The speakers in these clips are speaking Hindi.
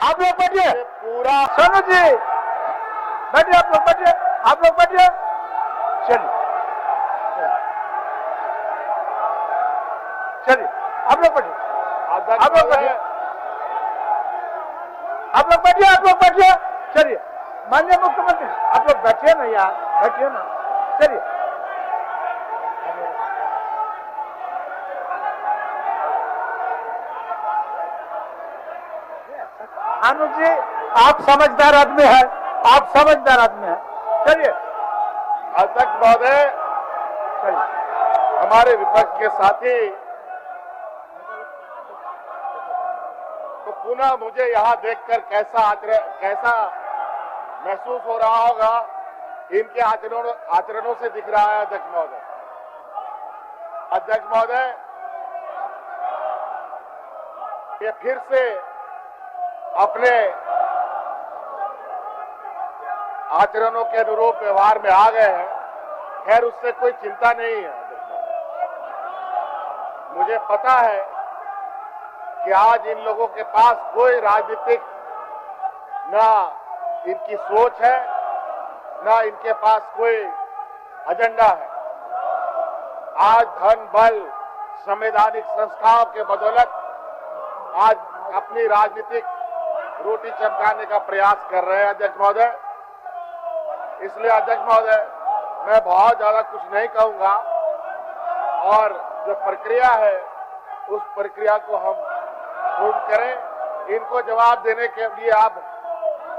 आप लोग बैठिए। पूरा सोनू जी बैठिए, आप लोग बैठिए, आप लोग बैठिए। चलिए चलिए, आप लोग बैठिए, आप लोग बैठिए, आप लोग बैठिए, आप लोग बैठिए। चलिए माननीय मुख्यमंत्री, आप लोग बैठिए ना यार, बैठिए ना। चलिए अनुज जी, आप समझदार आदमी है, आप समझदार आदमी है। चलिए अध्यक्ष महोदय, चलिए। हमारे विपक्ष के साथी तो पुनः मुझे यहाँ देखकर कैसा महसूस हो रहा होगा, इनके आचरणों से दिख रहा है। अध्यक्ष महोदय, ये फिर से अपने आचरणों के अनुरूप व्यवहार में आ गए हैं। खैर, उससे कोई चिंता नहीं है। मुझे पता है कि आज इन लोगों के पास कोई राजनीतिक ना इनकी सोच है, ना इनके पास कोई एजेंडा है। आज धन बल संवैधानिक संस्थाओं के बदौलत आज अपनी राजनीतिक रोटी चमकाने का प्रयास कर रहे हैं। अध्यक्ष महोदय, इसलिए अध्यक्ष महोदय, मैं बहुत ज्यादा कुछ नहीं कहूंगा और जो प्रक्रिया है उस प्रक्रिया को हम पूर्ण करें। इनको जवाब देने के लिए आप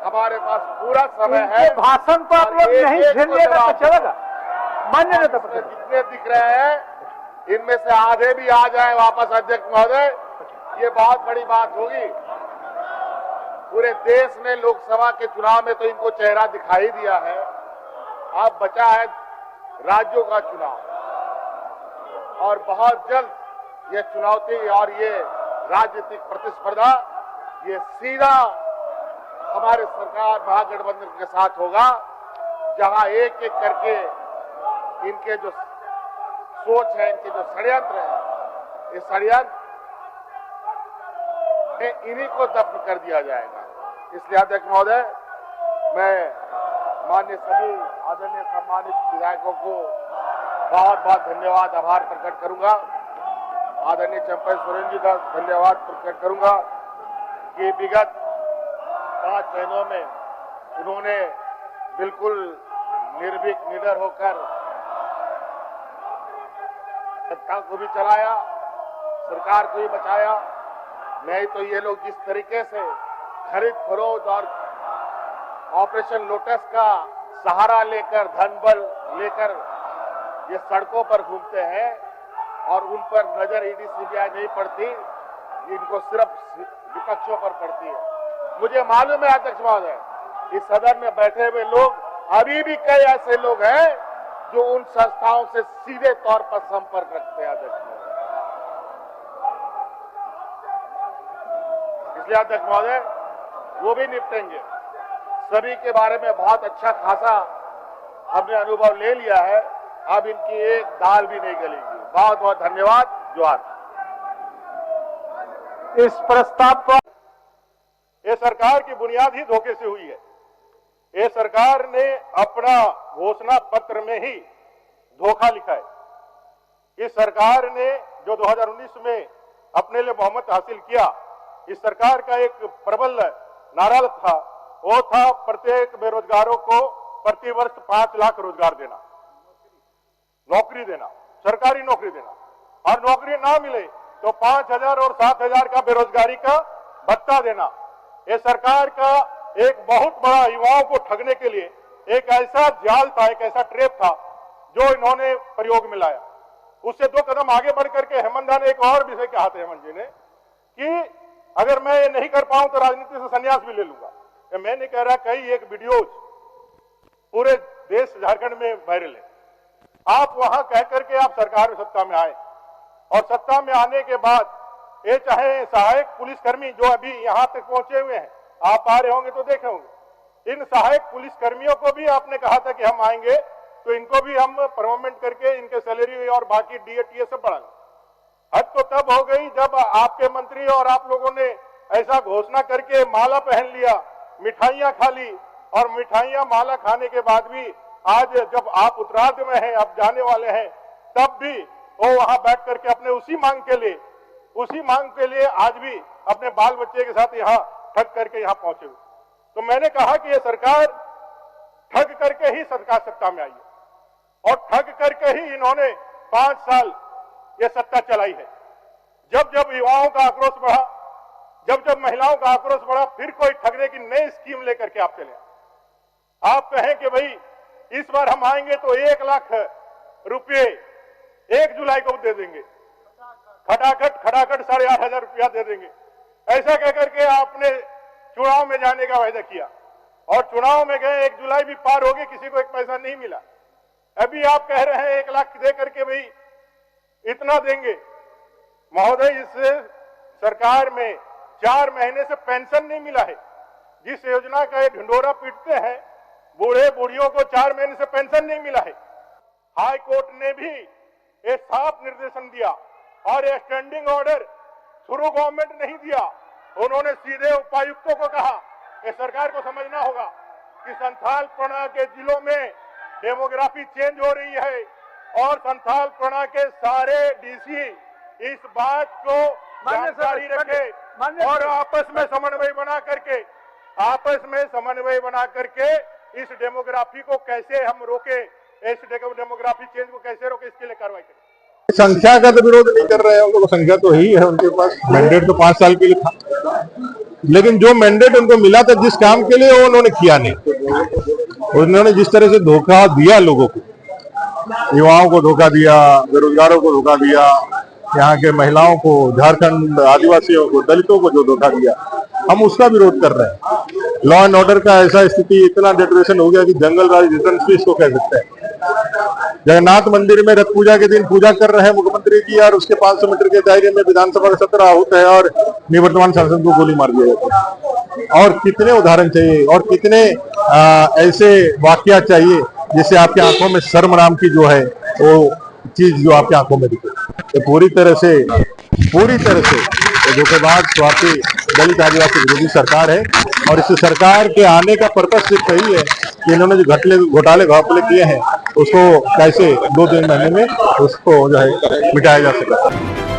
हमारे पास पूरा समय है। भाषण तो आप लोग नहीं झेलिएगा तो चलेगा। मान्य नेता जितने दिख रहे हैं इनमें से आधे भी आ जाए वापस। अध्यक्ष महोदय, ये बहुत बड़ी बात होगी। पूरे देश ने लोकसभा के चुनाव में तो इनको चेहरा दिखाई दिया है, अब बचा है राज्यों का चुनाव और बहुत जल्द ये चुनौती और ये राजनीतिक प्रतिस्पर्धा ये सीधा हमारे सरकार महागठबंधन के साथ होगा, जहां एक एक करके इनके जो सोच है, इनके जो षड्यंत्र है, इस षड्यंत्र इन्हीं को दफन कर दिया जाएगा। इसलिए अध्यक्ष महोदय, मैं माननीय सभी आदरणीय सम्मानित विधायकों को बहुत बहुत धन्यवाद, आभार प्रकट करूंगा। आदरणीय चंपई सोरेन जी का धन्यवाद प्रकट करूंगा कि विगत 5 महीनों में उन्होंने बिल्कुल निर्भीक निडर होकर सत्ता को भी चलाया, सरकार को भी बचाया। नहीं तो ये लोग जिस तरीके से खरीद फरोख्त और ऑपरेशन लोटस का सहारा लेकर, धन बल लेकर ये सड़कों पर घूमते हैं और उन पर नजर ईडी सीबीआई नहीं पड़ती, इनको सिर्फ विपक्षों पर पड़ती है। मुझे मालूम है अध्यक्ष महोदय, इस सदन में बैठे हुए लोग, अभी भी कई ऐसे लोग हैं जो उन संस्थाओं से सीधे तौर पर संपर्क रखते हैं। अध्यक्ष महोदय, इसलिए अध्यक्ष महोदय, वो भी निपटेंगे। सभी के बारे में बहुत अच्छा खासा हमने अनुभव ले लिया है, अब इनकी एक दाल भी नहीं गलेगी। बहुत बहुत धन्यवाद। जोहार। इस प्रस्ताव पर ये सरकार की बुनियाद ही धोखे से हुई है। ये सरकार ने अपना घोषणा पत्र में ही धोखा लिखा है। इस सरकार ने जो 2019 में अपने लिए बहुमत हासिल किया, इस सरकार का एक प्रबल नारा था, वो था प्रत्येक बेरोजगारों को प्रति वर्ष 5 लाख रोजगार देना, नौकरी देना, सरकारी नौकरी देना, और नौकरी ना मिले तो 5,000 और 7,000 का बेरोजगारी का भत्ता देना। ये सरकार का एक बहुत बड़ा युवाओं को ठगने के लिए एक ऐसा जाल था, एक ऐसा ट्रैप था जो इन्होंने प्रयोग में लाया। उससे 2 कदम आगे बढ़ करके हेमंत ने एक और विषय कहा था, हेमंत जी ने, कि अगर मैं ये नहीं कर पाऊं तो राजनीति से संन्यास भी ले लूंगा। मैं नहीं कह रहा, कई एक वीडियोज पूरे देश झारखंड में वायरल है। आप वहां कह करके आप सरकार में सत्ता में आए और सत्ता में आने के बाद ये चाहे सहायक पुलिसकर्मी जो अभी यहां तक पहुंचे हुए हैं, आप आ रहे होंगे तो देखे होंगे, इन सहायक पुलिसकर्मियों को भी आपने कहा था कि हम आएंगे तो इनको भी हम प्रमोमेंट करके इनके सैलरी और बाकी डीए टीए सब बढ़ाएंगे। हद तो तब हो गई जब आपके मंत्री और आप लोगों ने ऐसा घोषणा करके माला पहन लिया, मिठाइयां खा ली, और मिठाइयां माला खाने के बाद भी आज जब आप उत्तरार्ध में हैं, आप जाने वाले हैं, तब भी वो वहां बैठ करके अपने उसी मांग के लिए आज भी अपने बाल बच्चे के साथ यहाँ ठग करके यहाँ पहुंचे हुए। तो मैंने कहा कि ये सरकार ठग करके ही सरकार सत्ता में आई है, और ठग करके ही इन्होंने 5 साल ये सत्ता चलाई है। जब जब युवाओं का आक्रोश बढ़ा, जब जब महिलाओं का आक्रोश बढ़ा, फिर कोई ठगने की नई स्कीम लेकर के आप चले। आप कहें कि भाई इस बार हम आएंगे तो 1 लाख रुपए 1 जुलाई को दे देंगे, खटाखट 8,500 रुपया दे देंगे, ऐसा कहकर के आपने चुनाव में जाने का वायदा किया, और चुनाव में गए, 1 जुलाई भी पार हो गई, किसी को 1 पैसा नहीं मिला। अभी आप कह रहे हैं 1 लाख दे करके भाई इतना देंगे। महोदय, इस सरकार में 4 महीने से पेंशन नहीं मिला है। जिस योजना का ये ढिंडोरा पीटते हैं, बूढ़े बूढ़ियों को 4 महीने से पेंशन नहीं मिला है। हाई कोर्ट ने भी एक साफ निर्देशन दिया, और ये स्टैंडिंग ऑर्डर थ्रू गवर्नमेंट नहीं दिया। उन्होंने सीधे उपायुक्तों को कहा कि सरकार को समझना होगा कि संथाल प्रणा के जिलों में डेमोग्राफी चेंज हो रही है, और संथाल प्रणा के सारे डीसी इस बात को जानकारी रखे और आपस में समन्वय बना करके इस डेमोग्राफी को कैसे हम रोके, इस डेमोग्राफी चेंज को कैसे रोके, इसके लिए कार्रवाई करें। संख्या का तो विरोध नहीं कर रहे हैं, उनको संख्या तो ही है उनके पास, मैंडेट तो 5 साल के लिए था, लेकिन जो मैंडेट उनको मिला था जिस काम के लिए, वो उन्होंने किया नहीं। उन्होंने जिस तरह से धोखा दिया लोगों को, युवाओं को धोखा दिया, बेरोजगारों को धोखा दिया, यहाँ के महिलाओं को, झारखंड आदिवासियों को, दलितों को जो धोखा दिया, हम उसका विरोध कर रहे हैं। लॉ एंड ऑर्डर का ऐसा स्थिति, इतना डिटरेशन हो गया कि जंगल राज रिटर्न स्पीच को कह सकते हैं। जगन्नाथ मंदिर में रथ पूजा के दिन पूजा कर रहे हैं मुख्यमंत्री जी, और उसके 500 मीटर के दायरे में विधानसभा का सत्र आहूत है, और निवर्तमान सांसद को गोली मार दिया जाता है। और कितने उदाहरण चाहिए, और कितने ऐसे वाकया चाहिए जिससे आपकी आंखों में शर्म नाम की जो है वो चीज जो आपकी आंखों में दिखे। तो पूरी तरह से धोखेबाज, स्वार्थी, दलित आदिवासी विरोधी सरकार है, और इस सरकार के आने का पर्पस सिर्फ यही है कि इन्होंने जो घोटाले किए हैं उसको कैसे 2-3 महीने में उसको जो है मिटाया जा सके।